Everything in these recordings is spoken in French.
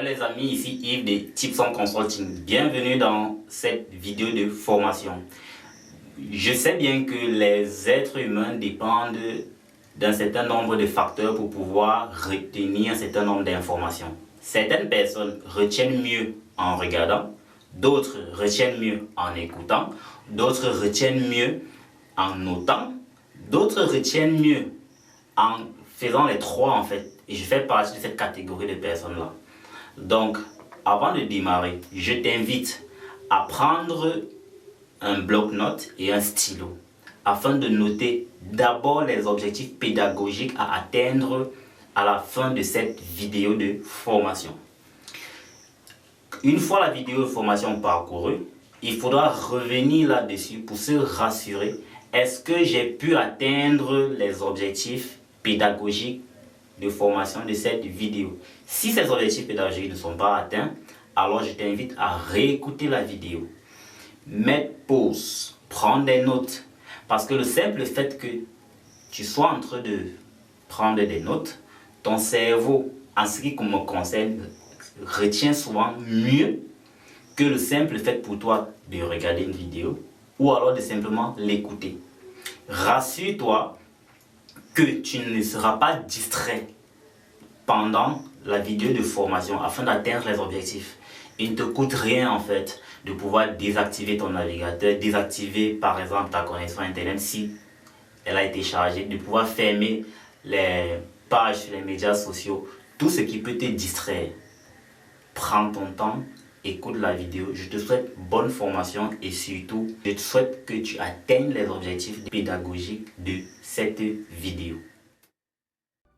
les amis, ici Yves de Tips on Consulting. Bienvenue dans cette vidéo de formation. Je sais bien que les êtres humains dépendent d'un certain nombre de facteurs pour pouvoir retenir un certain nombre d'informations. Certaines personnes retiennent mieux en regardant, d'autres retiennent mieux en écoutant, d'autres retiennent mieux en notant, d'autres retiennent mieux en faisant les trois en fait. Et je fais partie de cette catégorie de personnes-là. Donc, avant de démarrer, je t'invite à prendre un bloc-notes et un stylo afin de noter d'abord les objectifs pédagogiques à atteindre à la fin de cette vidéo de formation. Une fois la vidéo de formation parcourue, il faudra revenir là-dessus pour se rassurer. Est-ce que j'ai pu atteindre les objectifs pédagogiques de formation de cette vidéo? Si ces objectifs pédagogiques ne sont pas atteints, alors je t'invite à réécouter la vidéo. Mettre pause, prendre des notes. Parce que le simple fait que tu sois en train de prendre des notes, ton cerveau, en ce qui me concerne, retient souvent mieux que le simple fait pour toi de regarder une vidéo ou alors de simplement l'écouter. Rassure-toi que tu ne seras pas distrait pendant la vidéo de formation afin d'atteindre les objectifs. Il ne te coûte rien en fait de pouvoir désactiver ton navigateur, désactiver par exemple ta connexion internet si elle a été chargée, de pouvoir fermer les pages sur les médias sociaux, tout ce qui peut te distraire. Prends ton temps, écoute la vidéo. Je te souhaite bonne formation et surtout, je te souhaite que tu atteignes les objectifs pédagogiques de cette vidéo.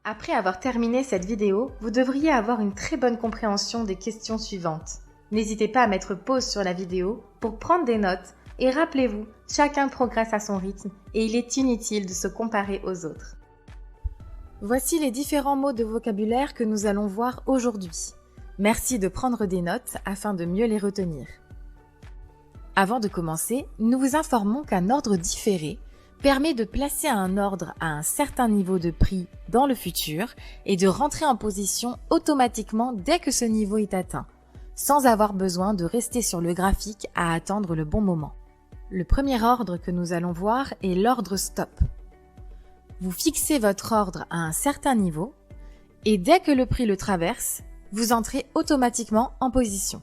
Après avoir terminé cette vidéo, vous devriez avoir une très bonne compréhension des questions suivantes. N'hésitez pas à mettre pause sur la vidéo pour prendre des notes et rappelez-vous, chacun progresse à son rythme et il est inutile de se comparer aux autres. Voici les différents mots de vocabulaire que nous allons voir aujourd'hui. Merci de prendre des notes afin de mieux les retenir. Avant de commencer, nous vous informons qu'un ordre différé permet de placer un ordre à un certain niveau de prix dans le futur et de rentrer en position automatiquement dès que ce niveau est atteint, sans avoir besoin de rester sur le graphique à attendre le bon moment. Le premier ordre que nous allons voir est l'ordre stop. Vous fixez votre ordre à un certain niveau et dès que le prix le traverse, vous entrez automatiquement en position.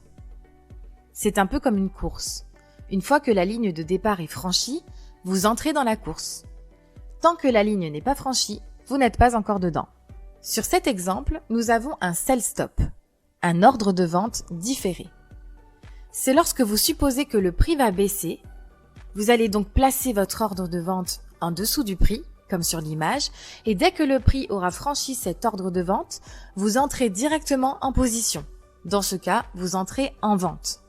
C'est un peu comme une course. Une fois que la ligne de départ est franchie, vous entrez dans la course. Tant que la ligne n'est pas franchie, vous n'êtes pas encore dedans. Sur cet exemple, nous avons un sell stop, un ordre de vente différé. C'est lorsque vous supposez que le prix va baisser, vous allez donc placer votre ordre de vente en dessous du prix, comme sur l'image, et dès que le prix aura franchi cet ordre de vente, vous entrez directement en position. Dans ce cas, vous entrez en vente.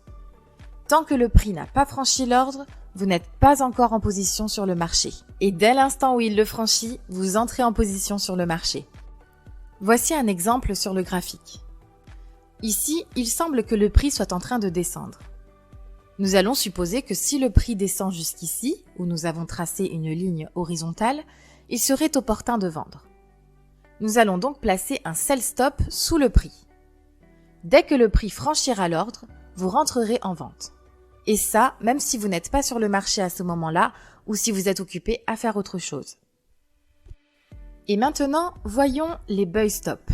Tant que le prix n'a pas franchi l'ordre, vous n'êtes pas encore en position sur le marché. Et dès l'instant où il le franchit, vous entrez en position sur le marché. Voici un exemple sur le graphique. Ici, il semble que le prix soit en train de descendre. Nous allons supposer que si le prix descend jusqu'ici, où nous avons tracé une ligne horizontale, il serait opportun de vendre. Nous allons donc placer un sell stop sous le prix. Dès que le prix franchira l'ordre, vous rentrerez en vente. Et ça, même si vous n'êtes pas sur le marché à ce moment-là ou si vous êtes occupé à faire autre chose. Et maintenant, voyons les buy stop.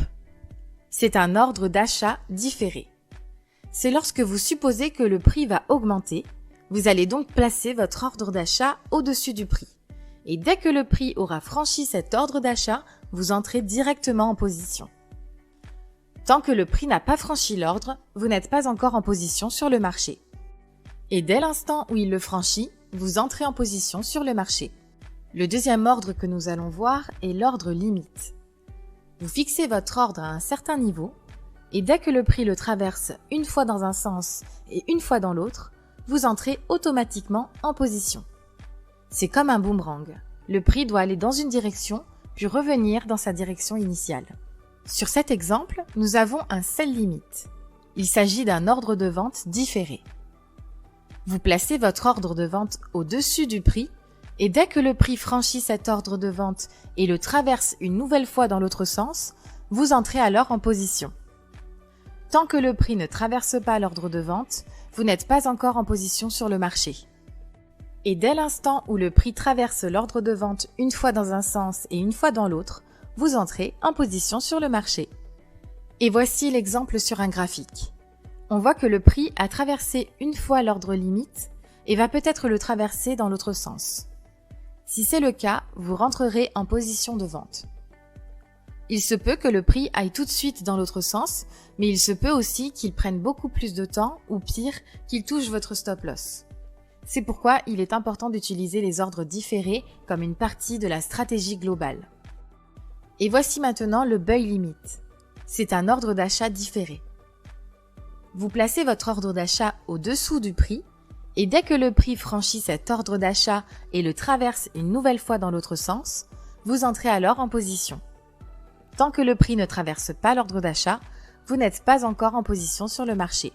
C'est un ordre d'achat différé. C'est lorsque vous supposez que le prix va augmenter, vous allez donc placer votre ordre d'achat au-dessus du prix. Et dès que le prix aura franchi cet ordre d'achat, vous entrez directement en position. Tant que le prix n'a pas franchi l'ordre, vous n'êtes pas encore en position sur le marché. Et dès l'instant où il le franchit, vous entrez en position sur le marché. Le deuxième ordre que nous allons voir est l'ordre limite. Vous fixez votre ordre à un certain niveau, et dès que le prix le traverse une fois dans un sens et une fois dans l'autre, vous entrez automatiquement en position. C'est comme un boomerang. Le prix doit aller dans une direction, puis revenir dans sa direction initiale. Sur cet exemple, nous avons un sell limit. Il s'agit d'un ordre de vente différé. Vous placez votre ordre de vente au-dessus du prix et dès que le prix franchit cet ordre de vente et le traverse une nouvelle fois dans l'autre sens, vous entrez alors en position. Tant que le prix ne traverse pas l'ordre de vente, vous n'êtes pas encore en position sur le marché. Et dès l'instant où le prix traverse l'ordre de vente une fois dans un sens et une fois dans l'autre, vous entrez en position sur le marché. Et voici l'exemple sur un graphique. On voit que le prix a traversé une fois l'ordre limite et va peut-être le traverser dans l'autre sens. Si c'est le cas, vous rentrerez en position de vente. Il se peut que le prix aille tout de suite dans l'autre sens, mais il se peut aussi qu'il prenne beaucoup plus de temps ou pire, qu'il touche votre stop loss. C'est pourquoi il est important d'utiliser les ordres différés comme une partie de la stratégie globale. Et voici maintenant le buy limit. C'est un ordre d'achat différé. Vous placez votre ordre d'achat au-dessous du prix et dès que le prix franchit cet ordre d'achat et le traverse une nouvelle fois dans l'autre sens, vous entrez alors en position. Tant que le prix ne traverse pas l'ordre d'achat, vous n'êtes pas encore en position sur le marché.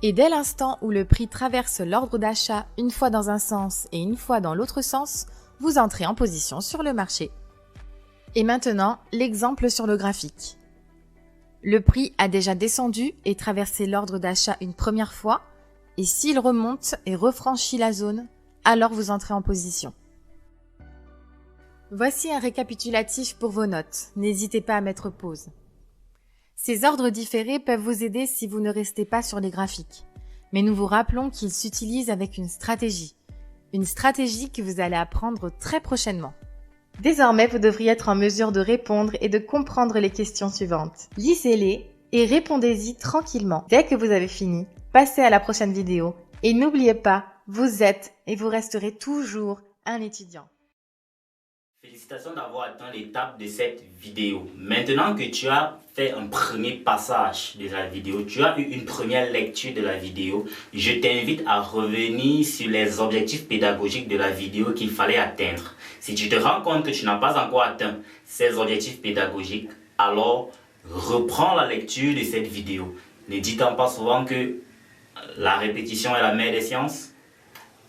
Et dès l'instant où le prix traverse l'ordre d'achat une fois dans un sens et une fois dans l'autre sens, vous entrez en position sur le marché. Et maintenant, l'exemple sur le graphique. Le prix a déjà descendu et traversé l'ordre d'achat une première fois, et s'il remonte et refranchit la zone, alors vous entrez en position. Voici un récapitulatif pour vos notes. N'hésitez pas à mettre pause. Ces ordres différés peuvent vous aider si vous ne restez pas sur les graphiques. Mais nous vous rappelons qu'ils s'utilisent avec une stratégie. Une stratégie que vous allez apprendre très prochainement. Désormais, vous devriez être en mesure de répondre et de comprendre les questions suivantes. Lisez-les et répondez-y tranquillement. Dès que vous avez fini, passez à la prochaine vidéo. Et n'oubliez pas, vous êtes et vous resterez toujours un étudiant. Félicitations d'avoir atteint l'étape de cette vidéo. Maintenant que tu as fait un premier passage de la vidéo, tu as eu une première lecture de la vidéo, je t'invite à revenir sur les objectifs pédagogiques de la vidéo qu'il fallait atteindre. Si tu te rends compte que tu n'as pas encore atteint ces objectifs pédagogiques, alors reprends la lecture de cette vidéo. Ne dit-on pas souvent que la répétition est la mère des sciences?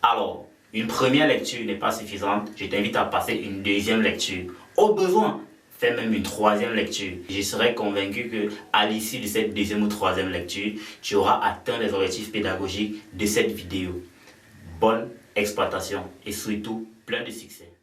Alors, une première lecture n'est pas suffisante, je t'invite à passer une deuxième lecture. Au besoin, fais même une troisième lecture. Je serai convaincu qu'à l'issue de cette deuxième ou troisième lecture, tu auras atteint les objectifs pédagogiques de cette vidéo. Bonne exploitation et surtout plein de succès.